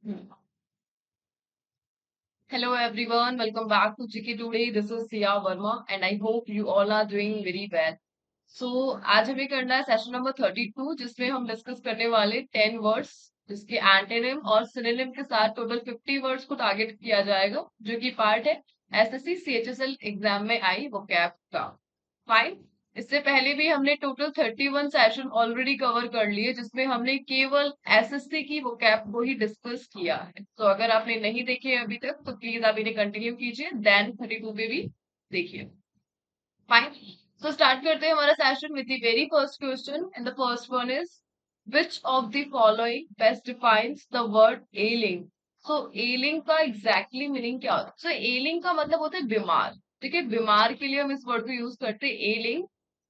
Hmm. Hello everyone, welcome back to Chiki Today. This is Sia Verma and I hope you all are doing very well. So आज हमें करना है session number 32 जिसमें हम discuss करने वाले 10 words जिसके एंटोनिम और सिनोनिम के साथ टोटल 50 वर्ड्स को टारगेट किया जाएगा जो कि पार्ट है एसएससी सीएचएसएल एग्जाम में आई वोकैब का। फाइन। इससे पहले भी हमने टोटल 31 सेशन ऑलरेडी कवर कर लिए जिसमें हमने केवल एसएससी की वोकैब को ही डिस्कस किया है। तो अगर आपने नहीं देखे अभी तक तो प्लीज आप इन्हें कंटिन्यू कीजिए, देन 32 पे भी देखिए। फाइन। सो स्टार्ट करते हैं हमारा session with the very first question and the first one is which of the following best defines the word ailing. So ailing का एग्जैक्टली मीनिंग क्या होता है? सो एलिंग का मतलब होता है बीमार। ठीक है, बीमार के लिए हम इस वर्ड को यूज करते हैं एलिंग।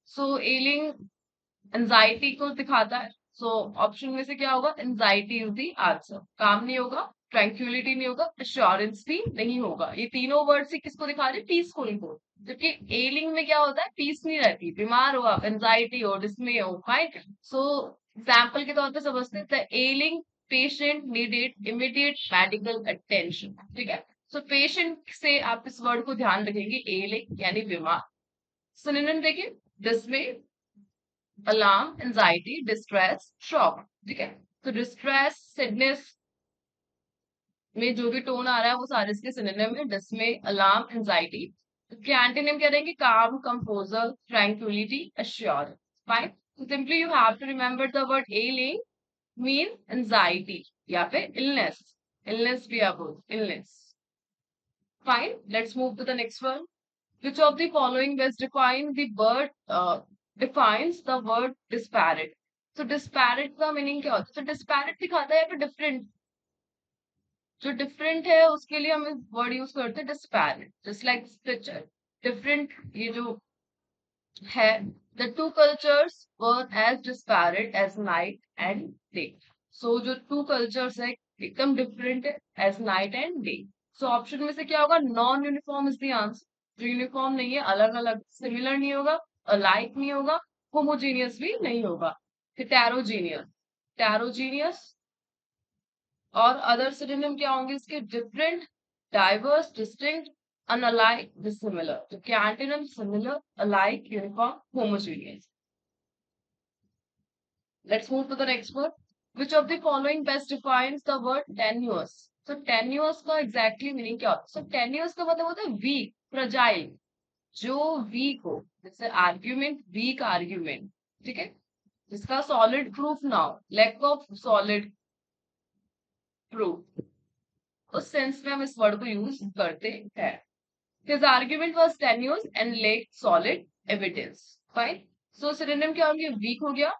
सो एलिंग एंजाइटी को दिखाता है। सो ऑप्शन में से क्या होगा? Anxiety is the answer. काम नहीं होगा, ट्रैंक्विलिटी नहीं होगा, एश्योरेंस भी नहीं होगा। ये तीनों वर्ड से किसको दिखा रहे? पीसफुल को। जबकि एलिंग में क्या होता है? पीस नहीं रहती, बीमार हो आप, एंजाइटी हो, डिस्मे हो। फाइन। सो एग्जाम्पल के तौर पे समझते हैं, ailing patient needed immediate medical attention. ठीक है, सो पेशेंट से आप इस वर्ड को ध्यान रखेंगे, एलिंग यानी बीमार। सिनोनिम देखिए, डिस्मे, अलार्म, एंजाइटी, डिस्ट्रेस, शॉक। ठीक है, तो डिस्ट्रेस, सैडनेस में जो भी टोन आ रहा है वो सारे इसके सिनोनिम है। डिस्मे, अलार्म, एंजाइटी। इसके एंटोनिम क्या रहेंगे? काम, composer, tranquillity, assure. Fine. so simply you have to remember the word ailing mean anxiety या फिर illness। illness भी आप बोल, illness। fine, let's move to the next one. Which of the following best defines the word disparate? So disparate का meaning क्या होता है? तो disparate दिखाता है या फिर डिफरेंट। जो डिफरेंट है उसके लिए हम वर्ड यूज करते हैं disparate, just like picture. Different ये जो है, the two cultures were as disparate as night and day। So जो two cultures है एकदम डिफरेंट है as night and day। So option में से क्या होगा? Non uniform is the answer. जो यूनिफॉर्म नहीं है, अलग अलग, सिमिलर नहीं होगा, अलाइक नहीं होगा, होमोजीनियस भी नहीं होगा। Heterogeneous, heterogeneous. और अदर सिनोनिम क्या होंगे इसके? Different, diverse, distinct, unalike, dissimilar. तो क्या antonym? Similar, alike, uniform, homogeneous. Let's move to the next word. Which of the following best defines the word tenuous? So tenuous का exactly meaning क्या होता है? So tenuous का मतलब होता है weak, fragile, जो weak हो, जैसे argument, weak argument। ठीक है, जिसका solid proof ना हो, lack of solid proof, उस सेंस में हम इस वर्ड को यूज करते हैं। His argument was tenuous and lacked solid evidence. Fine. So synonym क्या होंगे? weak हो गया,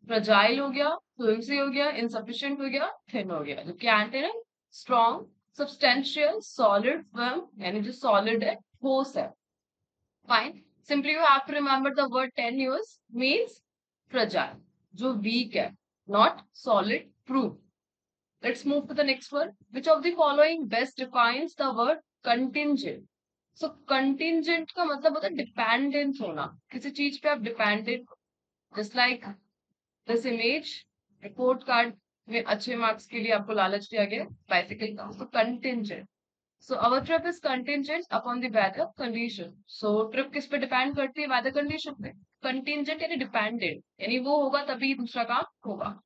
फ्रजाइल हो गया, फ्लुएंसी हो गया, इनसफिशिएंट हो गया, थिन हो गया। जबकि antonym strong, substantial, solid, firm यानी जो सॉलिड है, ठोस है। Fine. Simply you have to remember the word tenuous means fragile, जो वीक है, not solid proof. Let's move to the next word. Which of the following best defines the word contingent. So contingent का मतलब होता है dependent होना, किसी चीज पे आप dependent, just like this image. Report card में अच्छे मार्क्स के लिए आपको लालच दिया गया बाइसिकल का, तो contingent. So our trip is contingent upon the weather condition. So trip किस पे डिपेंड करती है? वेदर कंडीशन पे। कंटिंजेंट यानी डिपेंडेंट, यानी वो होगा तभी दूसरा काम होगा।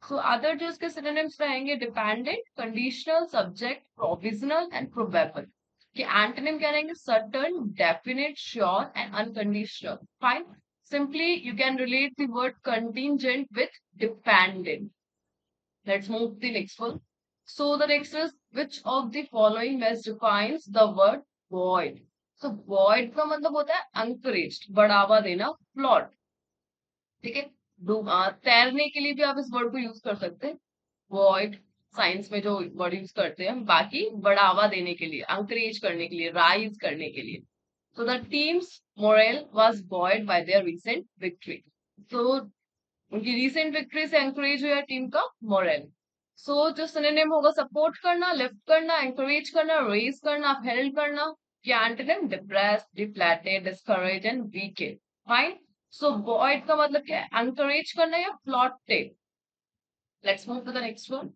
सो अदर जो इसके सिनोनिम्स रहेंगे, dependent, conditional, subject, provisional and probable. कि एंटोनिम क्या रहेंगे? Certain, definite, sure and unconditional. Fine. Simply, you can relate the word contingent with dependent. Let's move to the next one. So the next is which of the following best defines the word void? So void का मतलब होता है encouraged, बढ़ावा देना, plot. ठीक है, तैरने के लिए भी आप इस वर्ड को यूज कर सकते हैं, void। साइंस में जो वर्ड यूज करते हैं, बाकी बढ़ावा देने के लिए, encourage करने के लिए, राइज करने के लिए। So the team's morale was buoyed by their recent victory. So उनकी recent victory से encourage हुआ टीम का morale. So जो synonym होगा, सपोर्ट करना, लिफ्ट करना, encourage करना, raise करना, upheld करना। ये antonym depressed, deflated, discouraged and weakened. Fine. So buoyed का मतलब क्या है? encourage करना या plotted. Let's move to the next one.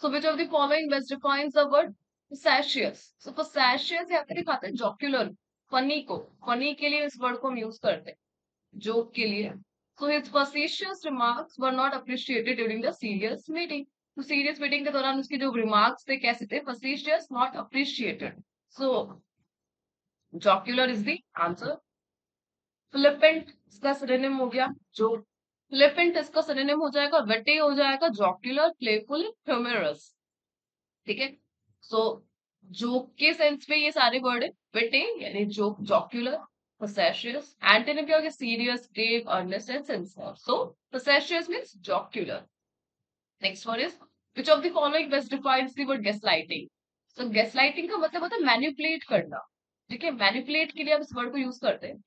So which of the following best defines the word facetious? So facetious यहाँ पे दिखाते हैं jocular, funny को, funny के लिए इस word को हम use करते हैं, joke के लिए. So his facetious remarks were not appreciated during the serious meeting. तो serious meeting के दौरान उसके जो remarks थे कैसे थे? Facetious, not appreciated. So jocular is the answer. Flippant इसका synonym हो गया जो flippant इसका synonym हो जाएगा witty हो जाएगा jocular, playful, humorous. ठीक है. सो जोक के सेंस में ये सारे वर्ड है. विटे यानी जोक, जॉक्यूलर, facetious. एंटोनिम क्या हो गया? Serious, grave, earnest and sincere. So facetious means jocular. Next one is which of the following best defines the word gaslighting? So gaslighting का मतलब होता है मैनिपुलेट करना. ठीक है, मैनिपुलेट के लिए आप इस वर्ड को यूज करते हैं.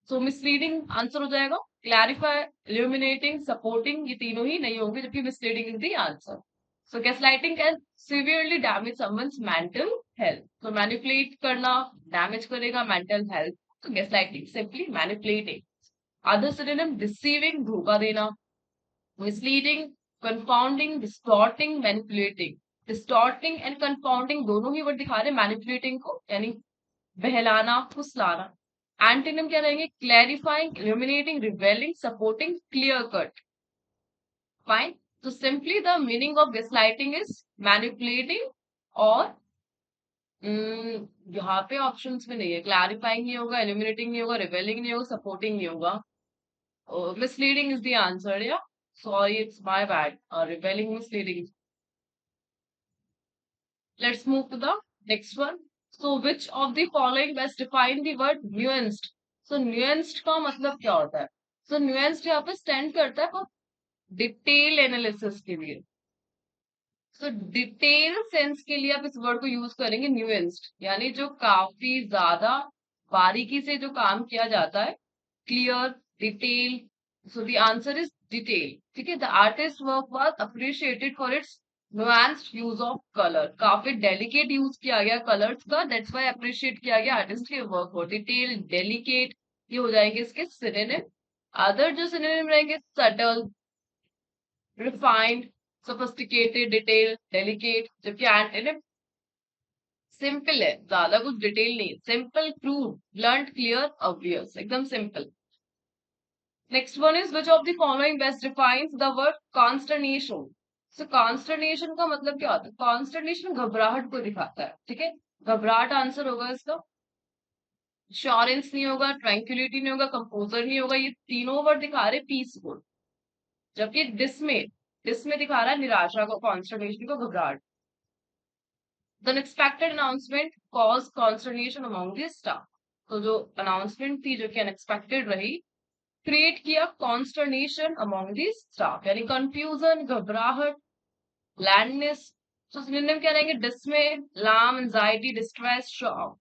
सो मिसलीडिंग आंसर हो जाएगा. क्लैरिफाई, इल्यूमिनेटिंग, सपोर्टिंग ये तीनों ही नहीं होंगे, जबकि misleading is the answer. So gaslighting can severely damage someone's mental health. So manipulate करना damage करेगा mental health. So gaslighting simply manipulating. Other synonym deceiving धोखा देना, misleading, confounding, distorting, manipulating. Distorting and confounding दोनों ही word दिखा रहे हैं manipulating को, यानी बहलाना, फुसलाना. Antonym क्या रहेंगे? Clarifying, illuminating, revealing, supporting, clear cut. Fine. So simply the meaning of gaslighting is manipulating और यहाँ पे ऑप्शंस में नहीं है. क्लैरिफाइंग नहीं होगा, इल्यूमिनेटिंग नहीं होगा, रिवेलिंग नहीं होगा, सपोर्टिंग नहीं होगा. Misleading is the answer. या sorry, it's my bad. Revealing, misleading. Let's move to the next one. So which of the following best define the word nuanced? So nuanced का मतलब क्या होता है? सो न्यूएंस्ड यहाँ पे स्टैंड करता है डिटेल एनालिसिस के लिए. तो डिटेल सेंस के लिए आप इस वर्ड को यूज करेंगे न्यूएंस्ड, यानी जो काफी ज्यादा बारीकी से जो काम किया जाता है. Clear, detail. So the answer is detail. ठीक है. The artist work was appreciated for its nuanced use of colour. काफी डेलिकेट यूज किया गया कलर्स का, दैट्स व्हाई अप्रिशिएट किया गया आर्टिस्ट के वर्क को. डिटेल, डेलिकेट ये हो जाएंगे इसके सिनोनिम. अदर जो सिनोनिम रहेंगे subtle, refined, sophisticated, detail, delicate. जबकि एंटोनिम सिंपल है, ज्यादा कुछ डिटेल नहीं. Simple, crude, blunt, clear, obvious. एकदम simple. Next one is which of the following best defines the word consternation? So consternation का मतलब क्या होता है? कॉन्स्टर्नेशन घबराहट को दिखाता है. ठीक है, घबराहट आंसर होगा इसका. श्योरेंस नहीं होगा, ट्रैंक्विलिटी नहीं होगा, कंपोजर नहीं होगा. ये तीनों वर्ड दिखा रहे पीसफुल. जबकि डिसमे दिखा रहा है निराशा को, कॉन्स्टर्नेशन को, घबराहट. The unexpected announcement cause consternation among the staff. तो जो अनाउंसमेंट थी जो कि अनएक्सपेक्टेड रही, क्रिएट किया कॉन्स्टर्नेशन अमंग द स्टाफ, यानी कंफ्यूजन, घबराहट, ब्लैंडनेस. तो सिनोनिम क्या रहेंगे? Dismay, alarm, anxiety, distress, shock.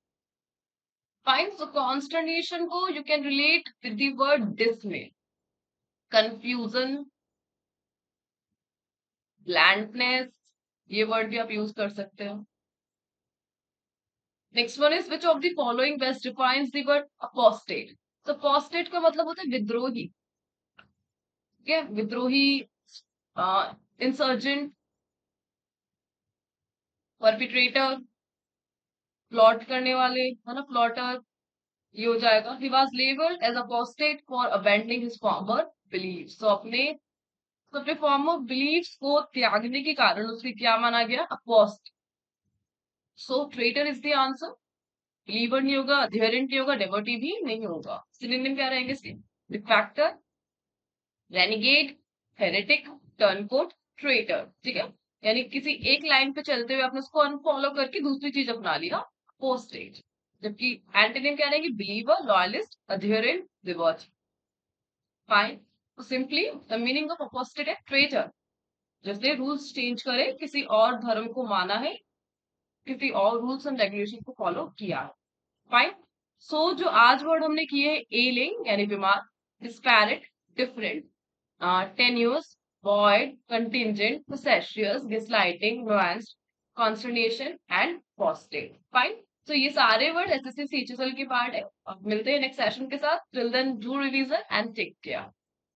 Fine. So consternation को you can relate with the word dismay, confusion, blandness. ये वर्ड भी आप यूज कर सकते हो. Next one is which of the following best defines the word apostate? तो apostate का मतलब होता है विद्रोही. ठीक है, विद्रोही, इंसर्जेंट, परपिट्रेटर, प्लॉट करने वाले, है ना, प्लॉटर. ये हो जाएगा. He was labelled as apostate for abandoning his former beliefs. तो अपने फॉर्मर बिलीव्स को त्यागने के कारण उसके क्या माना गया? अपोस्ट. So traitor is the answer. Believer नहीं होगा, अध्यरेंट नहीं होगा, डेवोटी भी नहीं होगा. सिनोनिम क्या रहेंगे इसके? Defector, renegade, heretic, turncoat, traitor. ठीक है, यानी किसी एक लाइन पे चलते हुए आपने उसको अनफॉलो करके दूसरी चीज अपना लिया, पोस्टेज. जबकि एंटोनिम क्या रहेंगे? Believer, loyalist, adherent, devotee. Fine. तो simply the meaning of apostate है ट्रेटर. जैसे रूल्स चेंज करे, किसी और धर्म को माना है, किसी और रूल्स एंड रेगुलेशन को फॉलो किया है. फाइन. सो जो आज वर्ड हमने किए एलिंग यानी बीमार, disparate, different, tenuous, void, contingent, facetious, gaslighting, nuanced, consternation and postate. Fine. So ये सारे वर्ड एसएससी सीएचएसएल के पार्ट है. अब मिलते हैं नेक्स्ट सेशन के साथ. Till then do revision and take care.